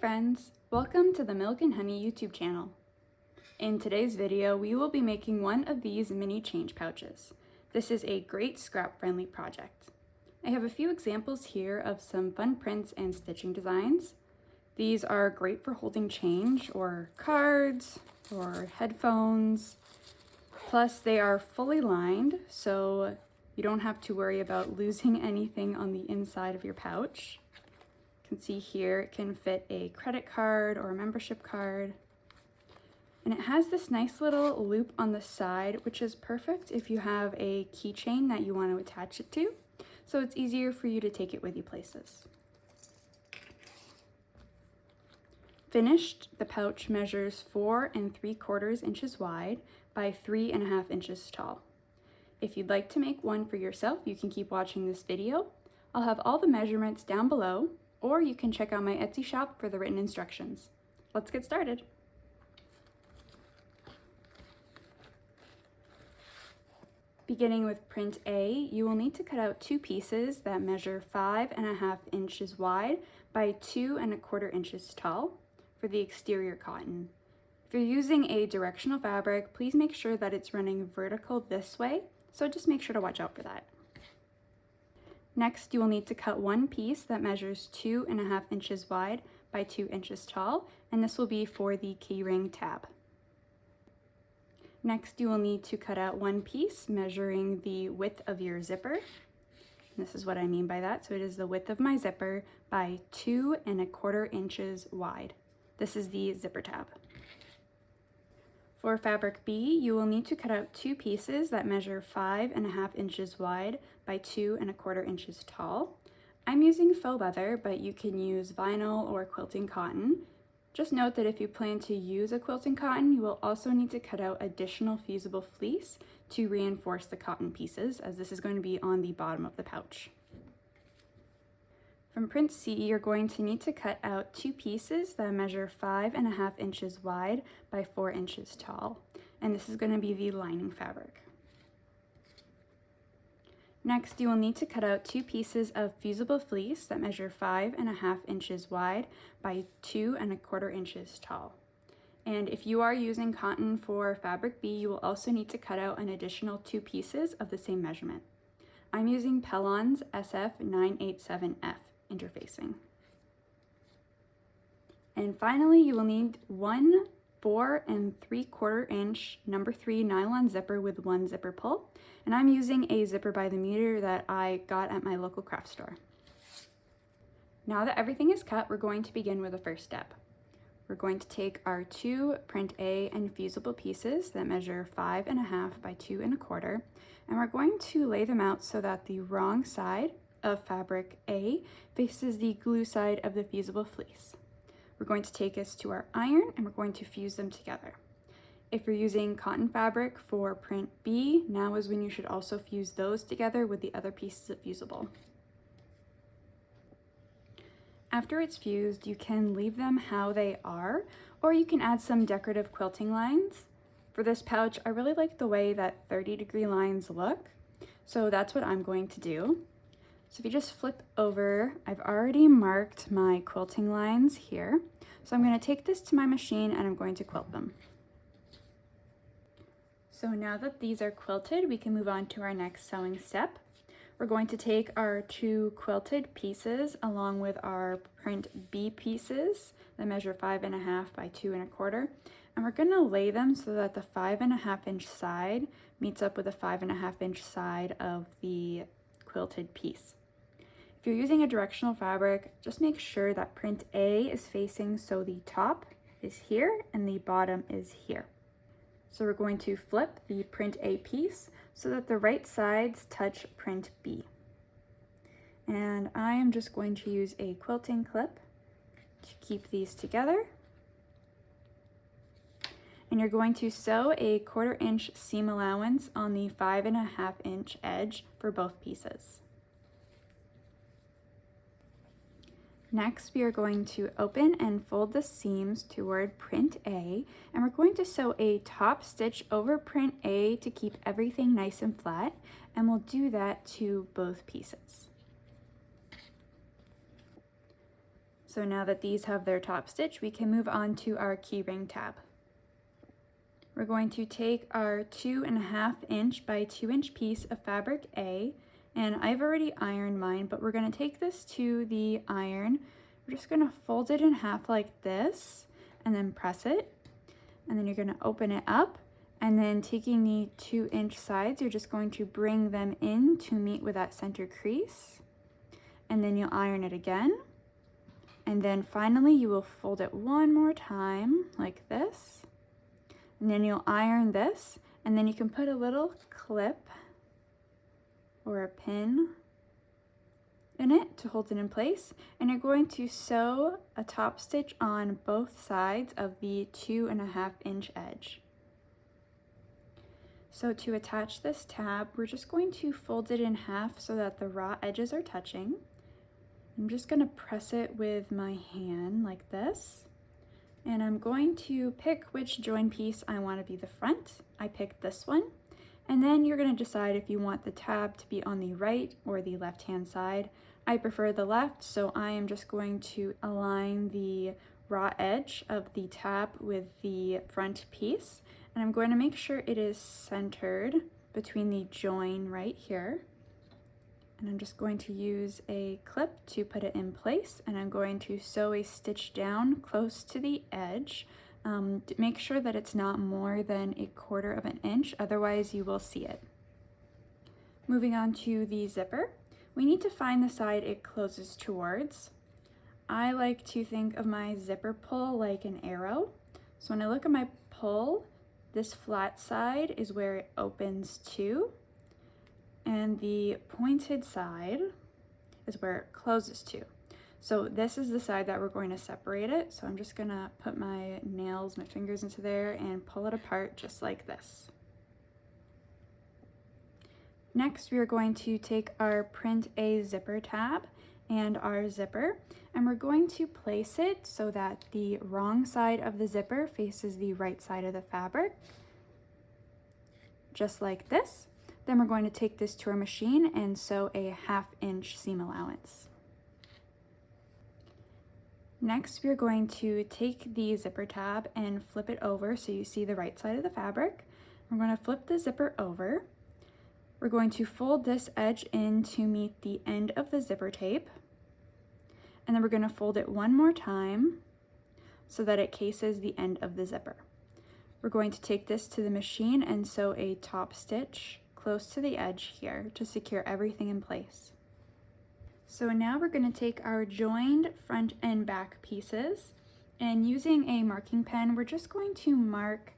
friends, welcome to the Milk and Honey YouTube channel. In today's video, we will be making one of these mini change pouches. This is a great scrap-friendly project. I have a few examples here of some fun prints and stitching designs. These are great for holding change or cards or headphones. Plus they are fully lined, so you don't have to worry about losing anything on the inside of your pouch. You can see here it can fit a credit card or a membership card. And it has this nice little loop on the side, which is perfect if you have a keychain that you want to attach it to. So it's easier for you to take it with you places. Finished, the pouch measures 4 3/4 inches wide by 3.5 inches tall. If you'd like to make one for yourself, you can keep watching this video. I'll have all the measurements down below, or you can check out my Etsy shop for the written instructions. Let's get started. Beginning with print A, you will need to cut out 2 pieces that measure 5.5 inches wide by 2 1/4 inches tall for the exterior cotton. If you're using a directional fabric, please make sure that it's running vertical this way, so just make sure to watch out for that. Next, you will need to cut 1 piece that measures 2.5 inches wide by 2 inches tall, and this will be for the keyring tab. Next, you will need to cut out 1 piece measuring the width of your zipper. This is what I mean by that. So it is the width of my zipper by 2 1/4 inches wide. This is the zipper tab. For fabric B, you will need to cut out 2 pieces that measure 5.5 inches wide by 2 1/4 inches tall. I'm using faux leather, but you can use vinyl or quilting cotton. Just note that if you plan to use a quilting cotton, you will also need to cut out additional fusible fleece to reinforce the cotton pieces, as this is going to be on the bottom of the pouch. From print C, you're going to need to cut out 2 pieces that measure 5.5 inches wide by 4 inches tall, and this is going to be the lining fabric. Next, you will need to cut out 2 pieces of fusible fleece that measure 5.5 inches wide by 2 1/4 inches tall. And if you are using cotton for fabric B, you will also need to cut out an additional 2 pieces of the same measurement. I'm using Pellon's SF987F interfacing. And finally, you will need 1 4 3/4 inch number 3 nylon zipper with 1 zipper pull. And I'm using a zipper by the meter that I got at my local craft store. Now that everything is cut, we're going to begin with the first step. We're going to take our 2 print A and fusible pieces that measure 5.5 by 2 1/4, and we're going to lay them out so that the wrong side of fabric A faces the glue side of the fusible fleece. We're going to take this to our iron and we're going to fuse them together. If you're using cotton fabric for print B, now is when you should also fuse those together with the other pieces of fusible. After it's fused, you can leave them how they are, or you can add some decorative quilting lines. For this pouch, I really like the way that 30-degree lines look, so that's what I'm going to do. So if you just flip over, I've already marked my quilting lines here. So I'm going to take this to my machine and I'm going to quilt them. So now that these are quilted, we can move on to our next sewing step. We're going to take our 2 quilted pieces along with our print B pieces that measure 5.5 by 2 1/4, and we're going to lay them so that the 5.5 inch side meets up with the 5.5 inch side of the quilted piece. If you're using a directional fabric, just make sure that print A is facing so the top is here and the bottom is here. So we're going to flip the print A piece so that the right sides touch print B. And I am just going to use a quilting clip to keep these together. And you're going to sew a 1/4 inch seam allowance on the 5.5 inch edge for both pieces. Next, we are going to open and fold the seams toward print A, and we're going to sew a top stitch over print A to keep everything nice and flat, and we'll do that to both pieces. So now that these have their top stitch, we can move on to our keyring tab. We're going to take our 2.5 inch by 2 inch piece of fabric A, and I've already ironed mine, but we're going to take this to the iron. We're just going to fold it in half like this and then press it, and then you're going to open it up, and then taking the 2 inch sides, you're just going to bring them in to meet with that center crease, and then you'll iron it again, and then finally you will fold it one more time like this, and then you'll iron this, and then you can put a little clip or a pin in it to hold it in place, and you're going to sew a top stitch on both sides of the 2.5 inch edge. So to attach this tab, we're just going to fold it in half so that the raw edges are touching. I'm just going to press it with my hand like this, and I'm going to pick which join piece I want to be the front. I picked this one, and then you're going to decide if you want the tab to be on the right or the left hand side. I prefer the left, so I am just going to align the raw edge of the tab with the front piece, and I'm going to make sure it is centered between the join right here. And I'm just going to use a clip to put it in place, and I'm going to sew a stitch down close to the edge. To make sure that it's not more than 1/4 inch, otherwise you will see it. Moving on to the zipper, we need to find the side it closes towards. I like to think of my zipper pull like an arrow. So when I look at my pull, this flat side is where it opens to, and the pointed side is where it closes to. So this is the side that we're going to separate it. So I'm just gonna put my nails, my fingers into there and pull it apart just like this. Next, we are going to take our print a zipper tab and our zipper, and we're going to place it so that the wrong side of the zipper faces the right side of the fabric, just like this. Then we're going to take this to our machine and sew a 1/2 inch seam allowance. Next, we're going to take the zipper tab and flip it over so you see the right side of the fabric. We're going to flip the zipper over. We're going to fold this edge in to meet the end of the zipper tape. And then we're going to fold it one more time so that it cases the end of the zipper. We're going to take this to the machine and sew a top stitch close to the edge here to secure everything in place. So now we're going to take our joined front and back pieces, and using a marking pen, we're just going to mark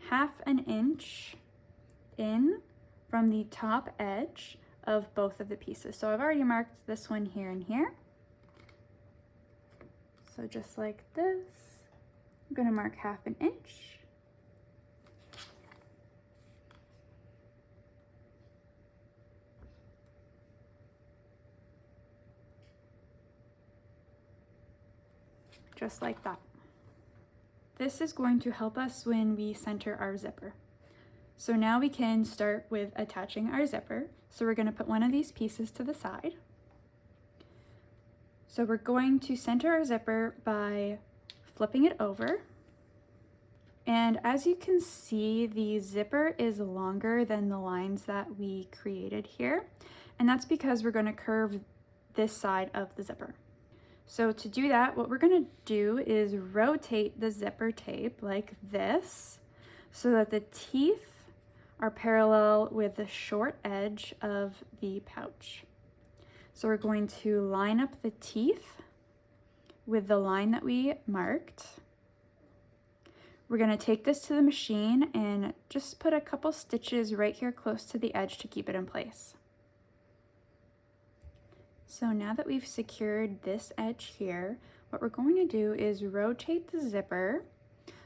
1/2 inch in from the top edge of both of the pieces. So I've already marked this one here and here. So just like this, I'm going to mark 1/2 inch. Just like that. This is going to help us when we center our zipper. So now we can start with attaching our zipper. So we're going to put one of these pieces to the side. So we're going to center our zipper by flipping it over. And as you can see, the zipper is longer than the lines that we created here. And that's because we're going to curve this side of the zipper. So to do that, what we're going to do is rotate the zipper tape like this so that the teeth are parallel with the short edge of the pouch. So we're going to line up the teeth with the line that we marked. We're going to take this to the machine and just put a couple stitches right here close to the edge to keep it in place. So now that we've secured this edge here, what we're going to do is rotate the zipper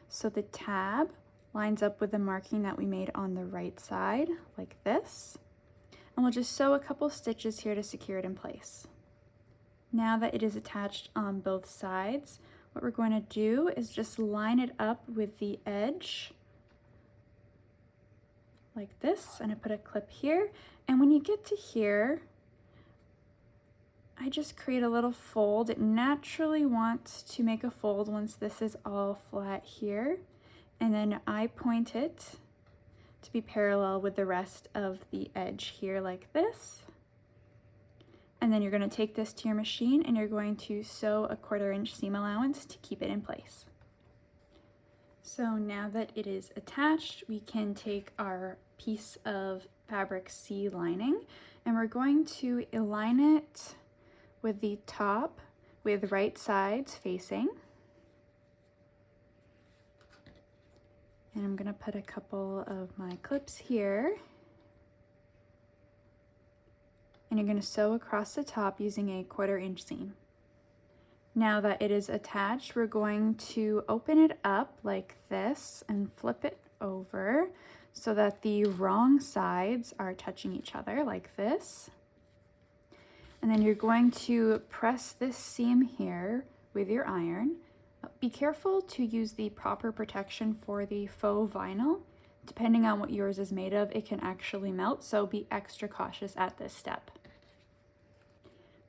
so the tab lines up with the marking that we made on the right side, like this. And we'll just sew a couple stitches here to secure it in place. Now that it is attached on both sides, what we're going to do is just line it up with the edge like this, and I put a clip here. And when you get to here, I just create a little fold. It naturally wants to make a fold once this is all flat here. And then I point it to be parallel with the rest of the edge here like this. And then you're going to take this to your machine and you're going to sew a 1/4 inch seam allowance to keep it in place. So now that it is attached, we can take our piece of fabric C lining and we're going to align it with the top with right sides facing. And I'm going to put a couple of my clips here. And you're going to sew across the top using a 1/4 inch seam. Now that it is attached, we're going to open it up like this and flip it over so that the wrong sides are touching each other like this. And then you're going to press this seam here with your iron. Be careful to use the proper protection for the faux vinyl. Depending on what yours is made of, it can actually melt, so be extra cautious at this step.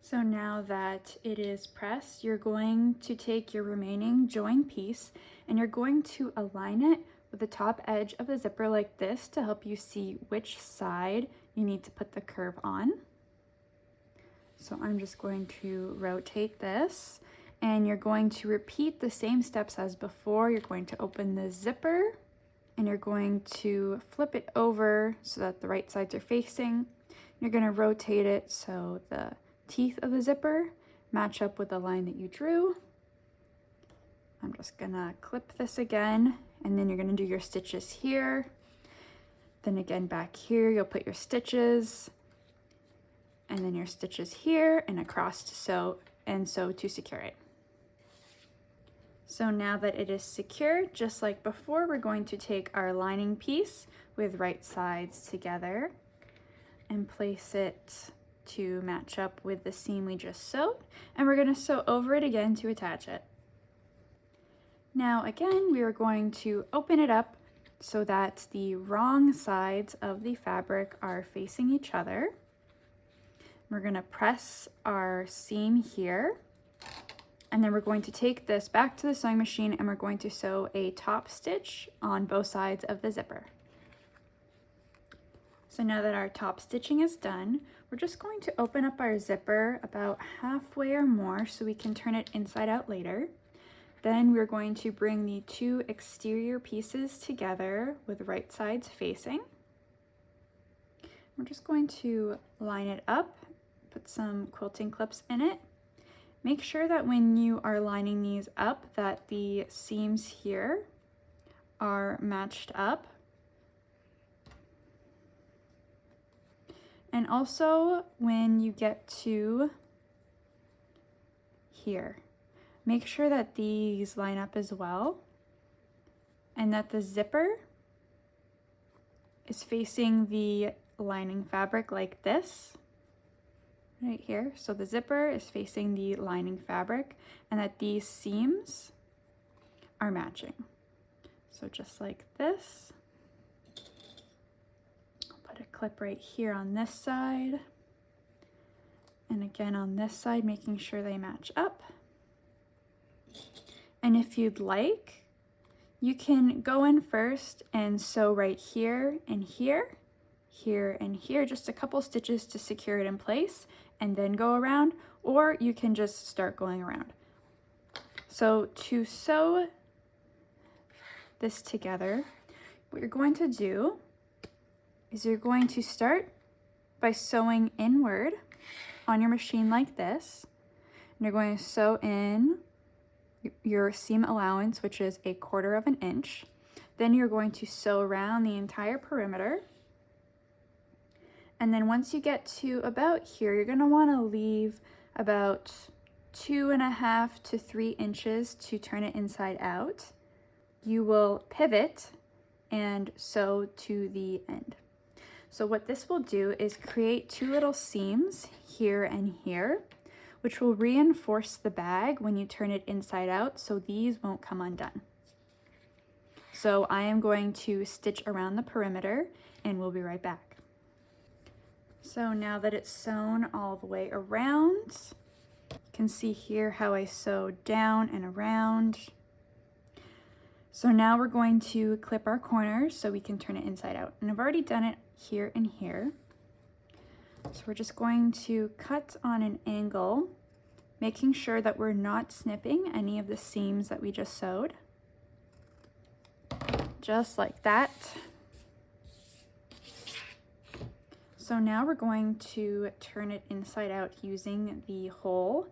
So now that it is pressed, you're going to take your remaining joined piece and you're going to align it with the top edge of the zipper like this to help you see which side you need to put the curve on. So I'm just going to rotate this and you're going to repeat the same steps as before. You're going to open the zipper and you're going to flip it over so that the right sides are facing. You're going to rotate it so the teeth of the zipper match up with the line that you drew. I'm just gonna clip this again, and then you're gonna do your stitches here. Then again back here, you'll put your stitches, and then your stitches here and across to sew, and sew to secure it. So now that it is secure, just like before, we're going to take our lining piece with right sides together and place it to match up with the seam we just sewed, and we're going to sew over it again to attach it. Now again, we are going to open it up so that the wrong sides of the fabric are facing each other. We're going to press our seam here, and then we're going to take this back to the sewing machine and we're going to sew a top stitch on both sides of the zipper. So now that our top stitching is done, we're just going to open up our zipper about halfway or more so we can turn it inside out later. Then we're going to bring the two exterior pieces together with right sides facing. We're just going to line it up, put some quilting clips in it. Make sure that when you are lining these up that the seams here are matched up. And also when you get to here, make sure that these line up as well and that the zipper is facing the lining fabric like this right here. So the zipper is facing the lining fabric and that these seams are matching. So just like this. A clip right here on this side, and again on this side, making sure they match up. And if you'd like, you can go in first and sew right here and here, here and here, just a couple stitches to secure it in place, and then go around, or you can just start going around. So to sew this together, what you're going to do is you're going to start by sewing inward on your machine like this. And you're going to sew in your seam allowance, which is a 1/4 inch. Then you're going to sew around the entire perimeter. And then once you get to about here, you're going to want to leave about 2.5 to 3 inches to turn it inside out. You will pivot and sew to the end. So what this will do is create two little seams here and here, which will reinforce the bag when you turn it inside out, so these won't come undone. So I am going to stitch around the perimeter and we'll be right back. So now that it's sewn all the way around, you can see here how I sewed down and around. So now we're going to clip our corners so we can turn it inside out. And I've already done it here and here. So we're just going to cut on an angle, making sure that we're not snipping any of the seams that we just sewed. Just like that. So now we're going to turn it inside out using the hole.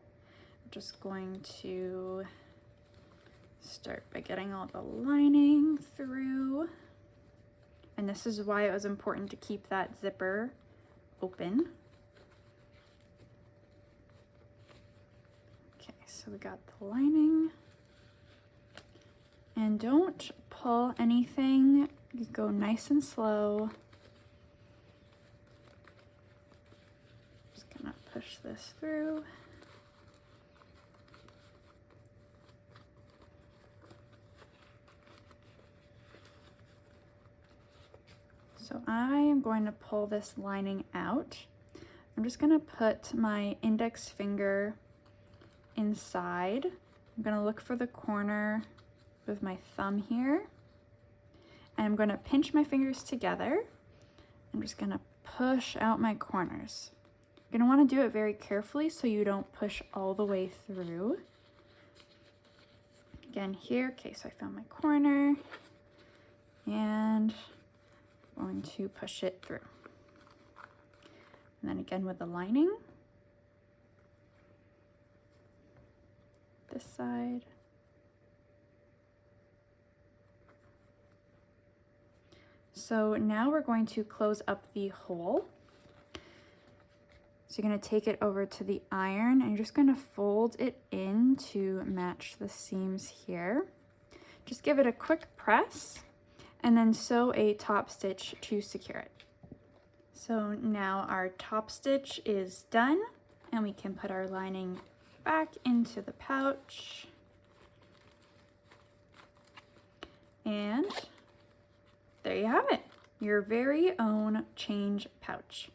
I'm just going to start by getting all the lining through. And this is why it was important to keep that zipper open. Okay, so we got the lining. And don't pull anything, you go nice and slow. Just gonna push this through. So I am going to pull this lining out. I'm just gonna put my index finger inside. I'm gonna look for the corner with my thumb here. And I'm gonna pinch my fingers together. I'm just gonna push out my corners. You're gonna wanna do it very carefully so you don't push all the way through. Again here, okay, so I found my corner and I'm going to push it through. And then again with the lining, this side. So now we're going to close up the hole. So you're going to take it over to the iron and you're just going to fold it in to match the seams here. Just give it a quick press and then sew a top stitch to secure it. So now our top stitch is done and we can put our lining back into the pouch. And there you have it, your very own change pouch.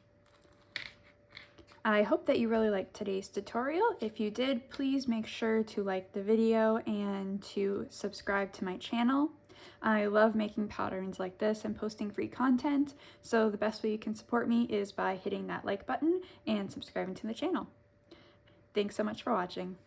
I hope that you really liked today's tutorial. If you did, please make sure to like the video and to subscribe to my channel. I love making patterns like this and posting free content, so the best way you can support me is by hitting that like button and subscribing to the channel. Thanks so much for watching.